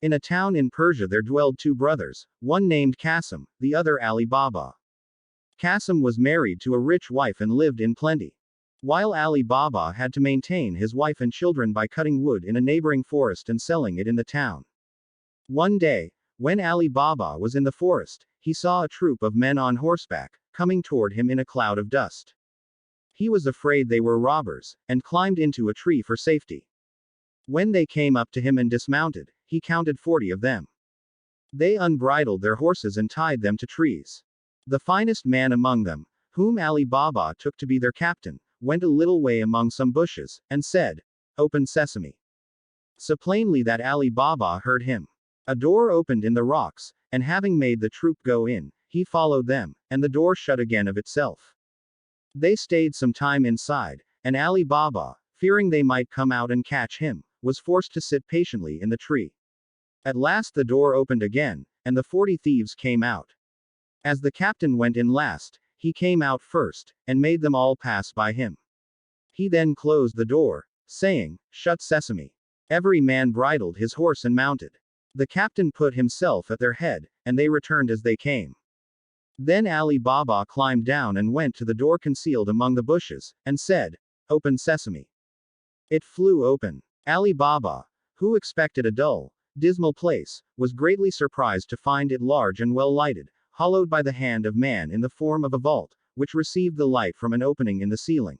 In a town in Persia there dwelled two brothers, one named Qasim, the other Ali Baba. Qasim was married to a rich wife and lived in plenty, while Ali Baba had to maintain his wife and children by cutting wood in a neighboring forest and selling it in the town. One day, when Ali Baba was in the forest, he saw a troop of men on horseback, coming toward him in a cloud of dust. He was afraid they were robbers, and climbed into a tree for safety. When they came up to him and dismounted, he counted 40 of them. They unbridled their horses and tied them to trees. The finest man among them, whom Ali Baba took to be their captain, went a little way among some bushes, and said, "Open sesame." So plainly that Ali Baba heard him. A door opened in the rocks, and having made the troop go in, he followed them, and the door shut again of itself. They stayed some time inside, and Ali Baba, fearing they might come out and catch him, was forced to sit patiently in the tree. At last the door opened again, and the 40 thieves came out. As the captain went in last, he came out first, and made them all pass by him. He then closed the door, saying, "Shut sesame." Every man bridled his horse and mounted. The captain put himself at their head, and they returned as they came. Then Ali Baba climbed down and went to the door concealed among the bushes, and said, "Open sesame." It flew open. Ali Baba, who expected a dull, dismal place, was greatly surprised to find it large and well lighted, hollowed by the hand of man in the form of a vault, which received the light from an opening in the ceiling.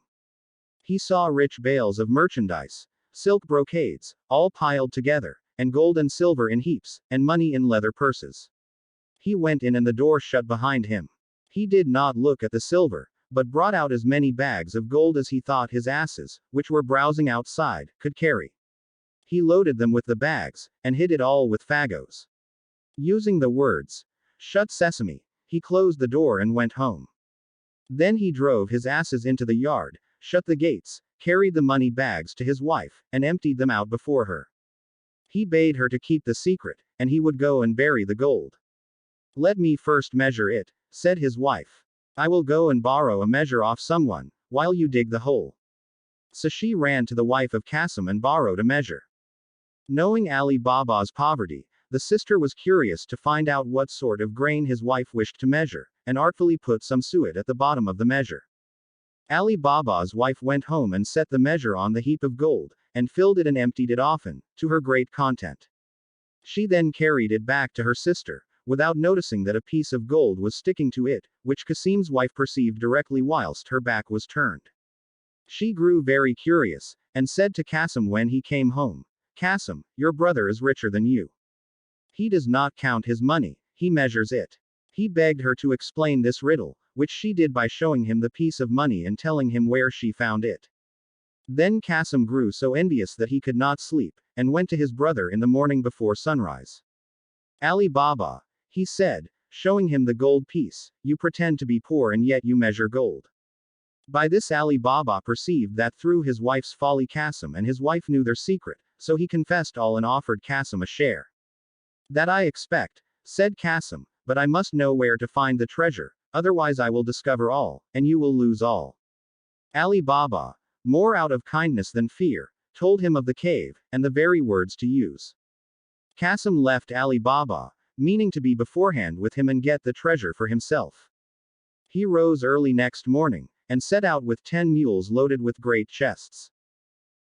He saw rich bales of merchandise, silk brocades, all piled together, and gold and silver in heaps, and money in leather purses. He went in and the door shut behind him. He did not look at the silver, but brought out as many bags of gold as he thought his asses, which were browsing outside, could carry. He loaded them with the bags, and hid it all with fagots. Using the words, "Shut sesame," he closed the door and went home. Then he drove his asses into the yard, shut the gates, carried the money bags to his wife, and emptied them out before her. He bade her to keep the secret, and he would go and bury the gold. "Let me first measure it," said his wife. "I will go and borrow a measure off someone, while you dig the hole." So she ran to the wife of Qasim and borrowed a measure. Knowing Ali Baba's poverty, the sister was curious to find out what sort of grain his wife wished to measure, and artfully put some suet at the bottom of the measure. Ali Baba's wife went home and set the measure on the heap of gold, and filled it and emptied it often, to her great content. She then carried it back to her sister, without noticing that a piece of gold was sticking to it, which Qasim's wife perceived directly whilst her back was turned. She grew very curious, and said to Qasim when he came home, "Qasim, your brother is richer than you. He does not count his money, he measures it." He begged her to explain this riddle, which she did by showing him the piece of money and telling him where she found it. Then Qasim grew so envious that he could not sleep, and went to his brother in the morning before sunrise. "Ali Baba," he said, showing him the gold piece, "you pretend to be poor and yet you measure gold." By this Ali Baba perceived that through his wife's folly Qasim and his wife knew their secret, so he confessed all and offered Qasim a share. "That I expect," said Qasim, "but I must know where to find the treasure, otherwise I will discover all, and you will lose all." Ali Baba, more out of kindness than fear, told him of the cave, and the very words to use. Qasim left Ali Baba, meaning to be beforehand with him and get the treasure for himself. He rose early next morning, and set out with 10 mules loaded with great chests.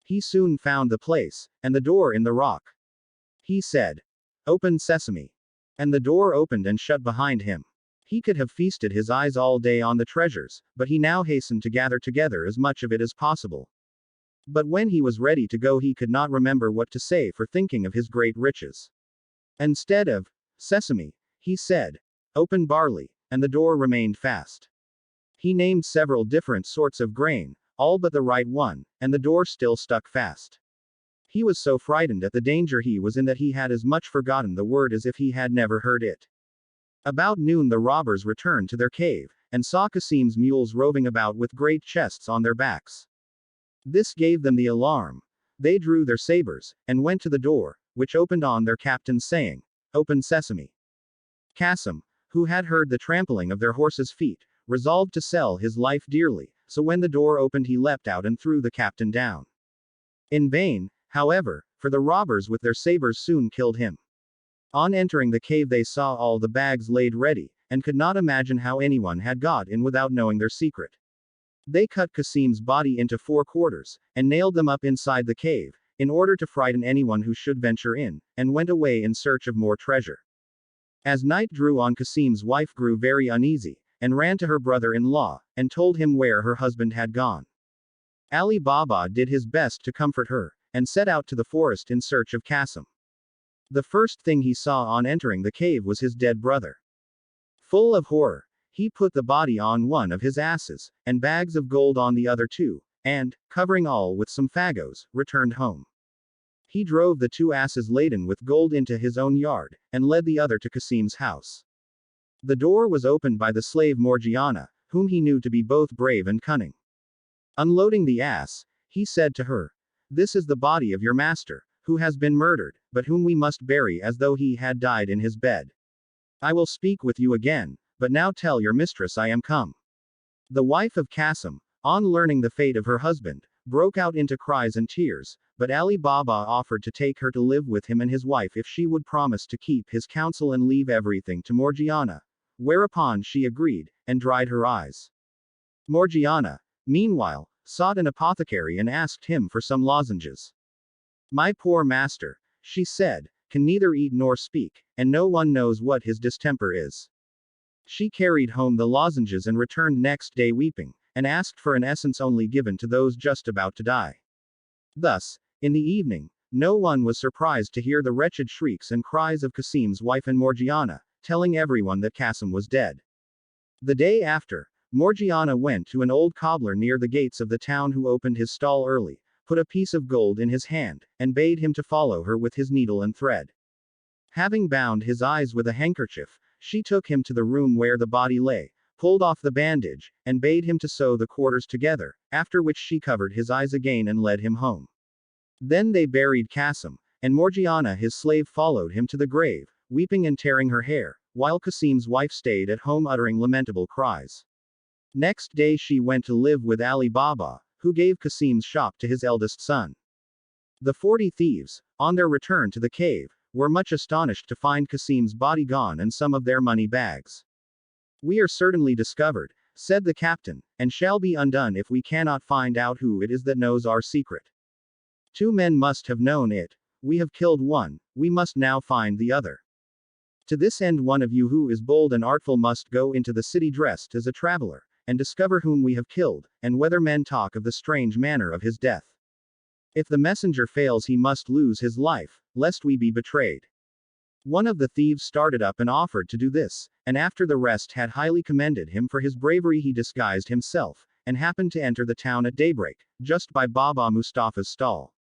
He soon found the place, and the door in the rock. He said, "Open sesame." And the door opened and shut behind him. He could have feasted his eyes all day on the treasures, but he now hastened to gather together as much of it as possible. But when he was ready to go he could not remember what to say for thinking of his great riches. Instead of sesame, he said, "Open barley," and the door remained fast. He named several different sorts of grain, all but the right one, and the door still stuck fast. He was so frightened at the danger he was in that he had as much forgotten the word as if he had never heard it. About noon the robbers returned to their cave, and saw Qasim's mules roving about with great chests on their backs. This gave them the alarm. They drew their sabers, and went to the door, which opened on their captains saying, "Open sesame." Qasim, who had heard the trampling of their horses' feet, resolved to sell his life dearly, so when the door opened he leapt out and threw the captain down. In vain, however, for the robbers with their sabers soon killed him. On entering the cave, they saw all the bags laid ready, and could not imagine how anyone had got in without knowing their secret. They cut Kasim's body into 4 quarters, and nailed them up inside the cave, in order to frighten anyone who should venture in, and went away in search of more treasure. As night drew on, Kasim's wife grew very uneasy, and ran to her brother-in-law, and told him where her husband had gone. Ali Baba did his best to comfort her, and set out to the forest in search of Kasim. The first thing he saw on entering the cave was his dead brother. Full of horror, he put the body on one of his asses, and bags of gold on the other 2, and, covering all with some fagos, returned home. He drove the 2 asses laden with gold into his own yard, and led the other to Kasim's house. The door was opened by the slave Morgiana, whom he knew to be both brave and cunning. Unloading the ass, he said to her, "This is the body of your master, who has been murdered, but whom we must bury as though he had died in his bed. I will speak with you again, but now tell your mistress I am come." The wife of Kasim, on learning the fate of her husband, broke out into cries and tears, but Ali Baba offered to take her to live with him and his wife if she would promise to keep his counsel and leave everything to Morgiana, whereupon she agreed, and dried her eyes. Morgiana, meanwhile, sought an apothecary and asked him for some lozenges. "My poor master," she said, "can neither eat nor speak, and no one knows what his distemper is." She carried home the lozenges and returned next day weeping, and asked for an essence only given to those just about to die. Thus, in the evening, no one was surprised to hear the wretched shrieks and cries of Kasim's wife and Morgiana, telling everyone that Kasim was dead. The day after, Morgiana went to an old cobbler near the gates of the town who opened his stall early, put a piece of gold in his hand, and bade him to follow her with his needle and thread. Having bound his eyes with a handkerchief, she took him to the room where the body lay, pulled off the bandage, and bade him to sew the quarters together, after which she covered his eyes again and led him home. Then they buried Kasim, and Morgiana his slave followed him to the grave, weeping and tearing her hair, while Kasim's wife stayed at home uttering lamentable cries. Next day she went to live with Ali Baba, who gave Kasim's shop to his eldest son. The 40 thieves, on their return to the cave, were much astonished to find Kasim's body gone and some of their money bags. "We are certainly discovered," said the captain, "and shall be undone if we cannot find out who it is that knows our secret. 2 men must have known it. We have killed one, we must now find the other. To this end one of you who is bold and artful must go into the city dressed as a traveler, and discover whom we have killed, and whether men talk of the strange manner of his death. If the messenger fails he must lose his life, lest we be betrayed." One of the thieves started up and offered to do this, and after the rest had highly commended him for his bravery he disguised himself, and happened to enter the town at daybreak, just by Baba Mustafa's stall.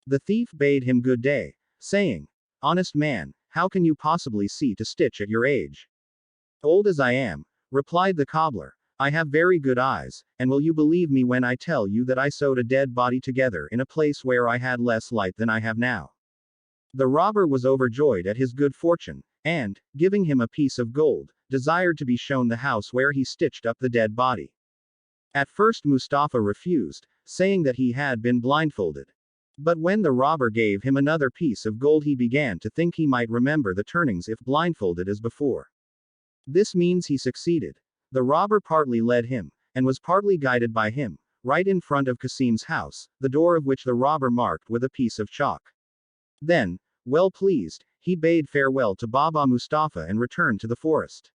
The thief bade him good day, saying, "Honest man, how can you possibly see to stitch at your age?" "Old as I am," replied the cobbler, "I have very good eyes, and will you believe me when I tell you that I sewed a dead body together in a place where I had less light than I have now?" The robber was overjoyed at his good fortune, and, giving him a piece of gold, desired to be shown the house where he stitched up the dead body. At first Mustafa refused, saying that he had been blindfolded. But when the robber gave him another piece of gold he began to think he might remember the turnings if blindfolded as before. This means he succeeded. The robber partly led him, and was partly guided by him, right in front of Kasim's house, the door of which the robber marked with a piece of chalk. Then, well pleased, he bade farewell to Baba Mustafa and returned to the forest.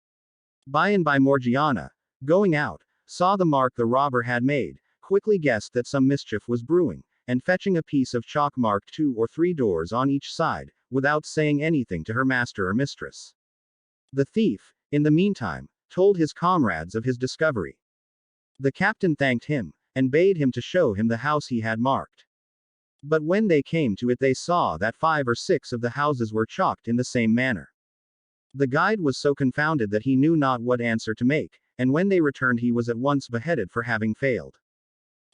By and by Morgiana, going out, saw the mark the robber had made, quickly guessed that some mischief was brewing, and fetching a piece of chalk marked 2 or 3 doors on each side, without saying anything to her master or mistress. The thief, in the meantime, told his comrades of his discovery. The captain thanked him, and bade him to show him the house he had marked. But when they came to it they saw that 5 or 6 of the houses were chalked in the same manner. The guide was so confounded that he knew not what answer to make, and when they returned he was at once beheaded for having failed.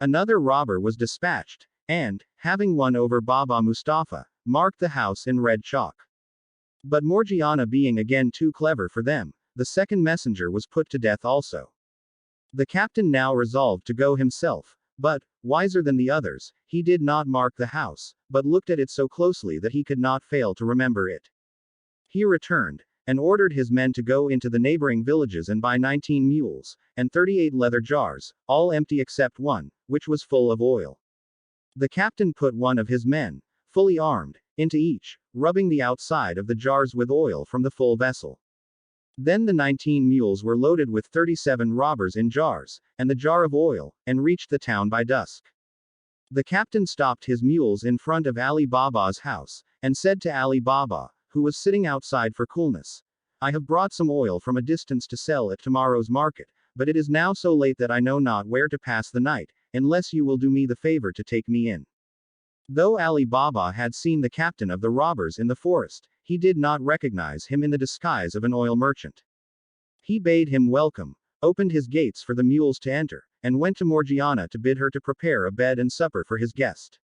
Another robber was dispatched, and, having won over Baba Mustafa, marked the house in red chalk. But Morgiana being again too clever for them, the second messenger was put to death also. The captain now resolved to go himself, but, wiser than the others, he did not mark the house, but looked at it so closely that he could not fail to remember it. He returned, and ordered his men to go into the neighboring villages and buy 19 mules, and 38 leather jars, all empty except one, which was full of oil. The captain put one of his men, fully armed, into each, rubbing the outside of the jars with oil from the full vessel. Then the 19 mules were loaded with 37 robbers in jars, and the jar of oil, and reached the town by dusk. The captain stopped his mules in front of Ali Baba's house, and said to Ali Baba, who was sitting outside for coolness, "I have brought some oil from a distance to sell at tomorrow's market, but it is now so late that I know not where to pass the night, unless you will do me the favor to take me in." Though Ali Baba had seen the captain of the robbers in the forest, he did not recognize him in the disguise of an oil merchant. He bade him welcome, opened his gates for the mules to enter, and went to Morgiana to bid her to prepare a bed and supper for his guest.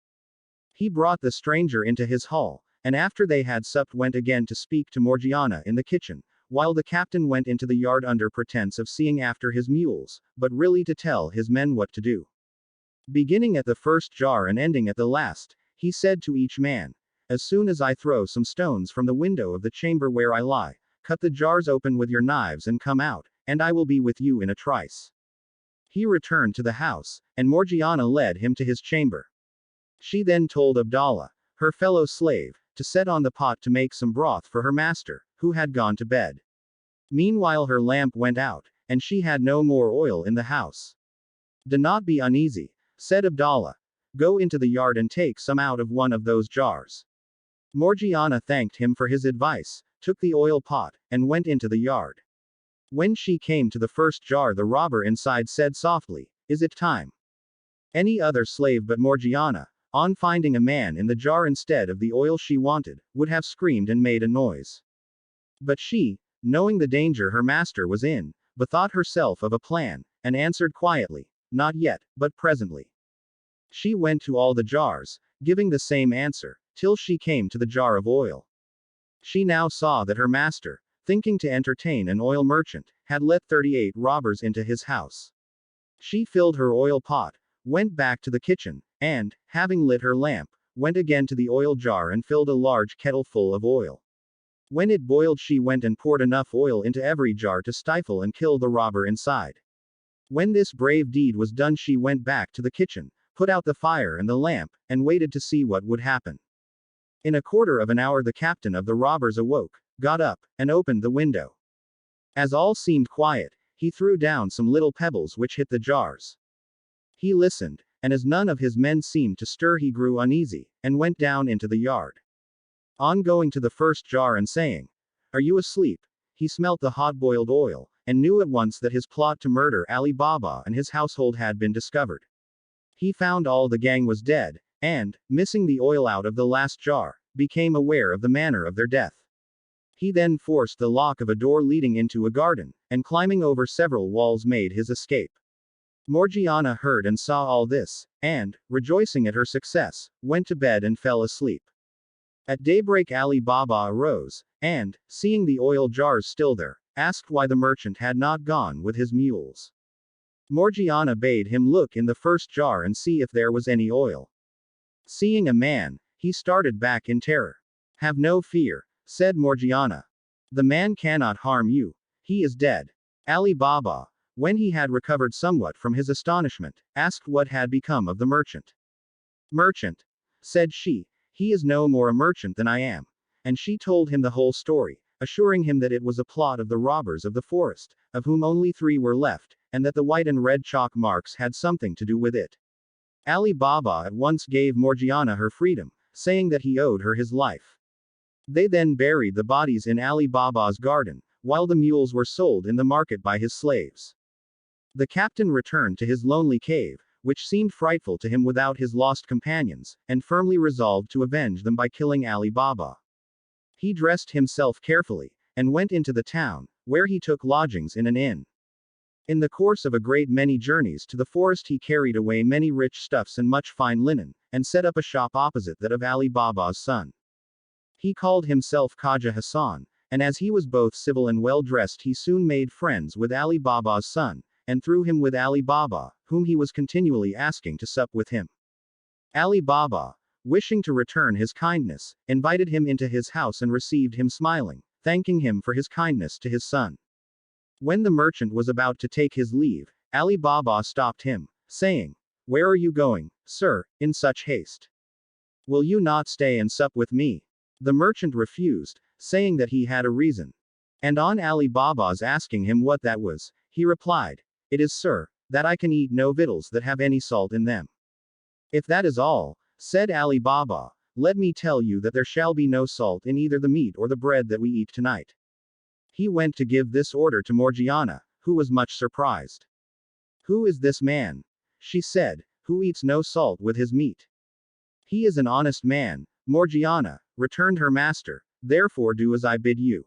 He brought the stranger into his hall, and after they had supped went again to speak to Morgiana in the kitchen, while the captain went into the yard under pretense of seeing after his mules, but really to tell his men what to do. Beginning at the first jar and ending at the last, he said to each man, "As soon as I throw some stones from the window of the chamber where I lie, cut the jars open with your knives and come out, and I will be with you in a trice." He returned to the house, and Morgiana led him to his chamber. She then told Abdallah, her fellow slave, to set on the pot to make some broth for her master, who had gone to bed. Meanwhile her lamp went out, and she had no more oil in the house. "Do not be uneasy," said Abdallah. "Go into the yard and take some out of one of those jars." Morgiana thanked him for his advice, took the oil pot, and went into the yard. When she came to the first jar, the robber inside said softly, "Is it time?" Any other slave but Morgiana, on finding a man in the jar instead of the oil she wanted, would have screamed and made a noise. But she, knowing the danger her master was in, bethought herself of a plan, and answered quietly, "Not yet, but presently." She went to all the jars, giving the same answer, till she came to the jar of oil. She now saw that her master, thinking to entertain an oil merchant, had let 38 robbers into his house. She filled her oil pot, went back to the kitchen, and, having lit her lamp, went again to the oil jar and filled a large kettle full of oil. When it boiled, she went and poured enough oil into every jar to stifle and kill the robber inside. When this brave deed was done, she went back to the kitchen, put out the fire and the lamp, and waited to see what would happen. In a quarter of an hour the captain of the robbers awoke, got up, and opened the window. As all seemed quiet, he threw down some little pebbles which hit the jars. He listened, and as none of his men seemed to stir he grew uneasy, and went down into the yard. On going to the first jar and saying, "Are you asleep?" he smelt the hot-boiled oil, and knew at once that his plot to murder Ali Baba and his household had been discovered. He found all the gang was dead, and, missing the oil out of the last jar, became aware of the manner of their death. He then forced the lock of a door leading into a garden, and climbing over several walls made his escape. Morgiana heard and saw all this, and, rejoicing at her success, went to bed and fell asleep. At daybreak Ali Baba arose, and, seeing the oil jars still there, asked why the merchant had not gone with his mules. Morgiana bade him look in the first jar and see if there was any oil. Seeing a man, he started back in terror. "Have no fear," said Morgiana. "The man cannot harm you. He is dead." Ali Baba, when he had recovered somewhat from his astonishment, asked what had become of the merchant. "Merchant," said she, "he is no more a merchant than I am." And she told him the whole story, assuring him that it was a plot of the robbers of the forest, of whom only 3 were left, and that the white and red chalk marks had something to do with it. Ali Baba at once gave Morgiana her freedom, saying that he owed her his life. They then buried the bodies in Ali Baba's garden, while the mules were sold in the market by his slaves. The captain returned to his lonely cave, which seemed frightful to him without his lost companions, and firmly resolved to avenge them by killing Ali Baba. He dressed himself carefully, and went into the town, where he took lodgings in an inn. In the course of a great many journeys to the forest he carried away many rich stuffs and much fine linen, and set up a shop opposite that of Ali Baba's son. He called himself Khaja Hassan, and as he was both civil and well dressed he soon made friends with Ali Baba's son, and through him with Ali Baba, whom he was continually asking to sup with him. Ali Baba, wishing to return his kindness, invited him into his house and received him smiling, thanking him for his kindness to his son. When the merchant was about to take his leave, Ali Baba stopped him, saying, "Where are you going, sir, in such haste? Will you not stay and sup with me?" The merchant refused, saying that he had a reason. And on Ali Baba's asking him what that was, he replied, "It is, sir, that I can eat no victuals that have any salt in them." "If that is all," said Ali Baba, "let me tell you that there shall be no salt in either the meat or the bread that we eat tonight." He went to give this order to Morgiana, who was much surprised. "Who is this man," she said, "who eats no salt with his meat?" "He is an honest man, Morgiana," returned her master, "therefore do as I bid you."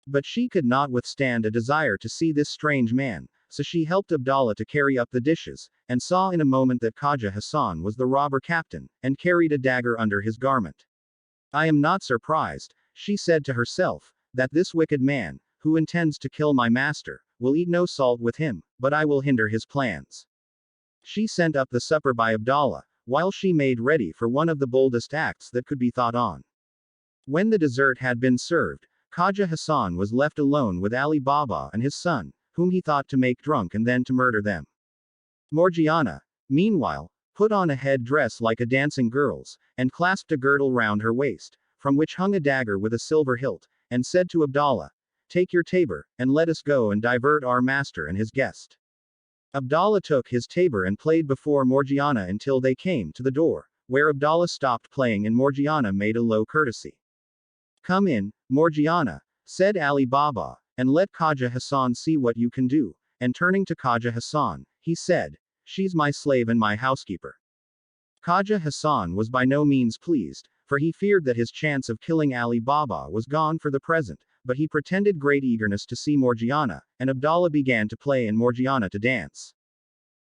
But she could not withstand a desire to see this strange man, so she helped Abdallah to carry up the dishes, and saw in a moment that Khaja Hassan was the robber captain, and carried a dagger under his garment. "I am not surprised," she said to herself, "that this wicked man, who intends to kill my master, will eat no salt with him, but I will hinder his plans." She sent up the supper by Abdallah, while she made ready for one of the boldest acts that could be thought on. When the dessert had been served, Khaja Hassan was left alone with Ali Baba and his son, whom he thought to make drunk and then to murder them. Morgiana, meanwhile, put on a head dress like a dancing girl's, and clasped a girdle round her waist, from which hung a dagger with a silver hilt, and said to Abdallah, "Take your tabor, and let us go and divert our master and his guest." Abdallah took his tabor and played before Morgiana until they came to the door, where Abdallah stopped playing and Morgiana made a low courtesy. "Come in, Morgiana," said Ali Baba, "and let Khaja Hassan see what you can do," and turning to Khaja Hassan, he said, "She's my slave and my housekeeper." Khaja Hassan was by no means pleased, for he feared that his chance of killing Ali Baba was gone for the present, but he pretended great eagerness to see Morgiana, and Abdallah began to play and Morgiana to dance.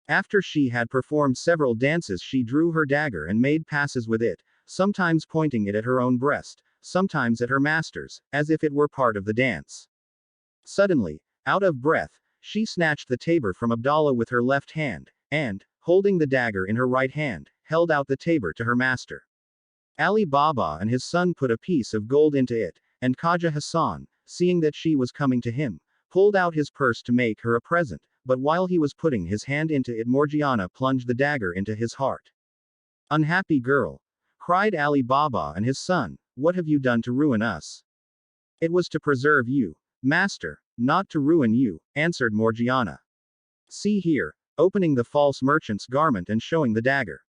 After she had performed several dances, she drew her dagger and made passes with it, sometimes pointing it at her own breast, sometimes at her master's, as if it were part of the dance. Suddenly, out of breath, she snatched the tabor from Abdallah with her left hand, and, holding the dagger in her right hand, held out the tabor to her master. Ali Baba and his son put a piece of gold into it, and Khaja Hassan, seeing that she was coming to him, pulled out his purse to make her a present, but while he was putting his hand into it, Morgiana plunged the dagger into his heart. "Unhappy girl!" cried Ali Baba and his son, "what have you done to ruin us?" "It was to preserve you, master, not to ruin you," answered Morgiana. "See here," opening the false merchant's garment and showing the dagger.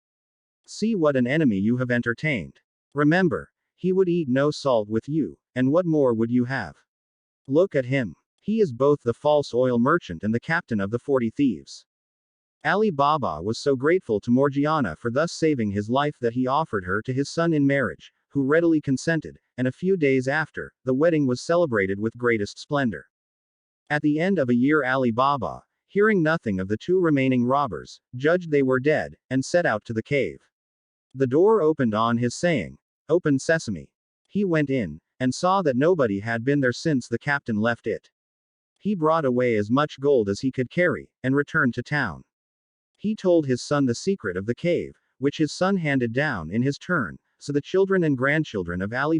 "See what an enemy you have entertained. Remember, he would eat no salt with you, and what more would you have? Look at him. He is both the false oil merchant and the captain of the 40 Thieves." Ali Baba was so grateful to Morgiana for thus saving his life that he offered her to his son in marriage, who readily consented, and a few days after, the wedding was celebrated with greatest splendor. At the end of a year, Ali Baba, hearing nothing of the two remaining robbers, judged they were dead, and set out to the cave. The door opened on his saying, "Open sesame." He went in, and saw that nobody had been there since the captain left it. He brought away as much gold as he could carry, and returned to town. He told his son the secret of the cave, which his son handed down in his turn, so the children and grandchildren of Ali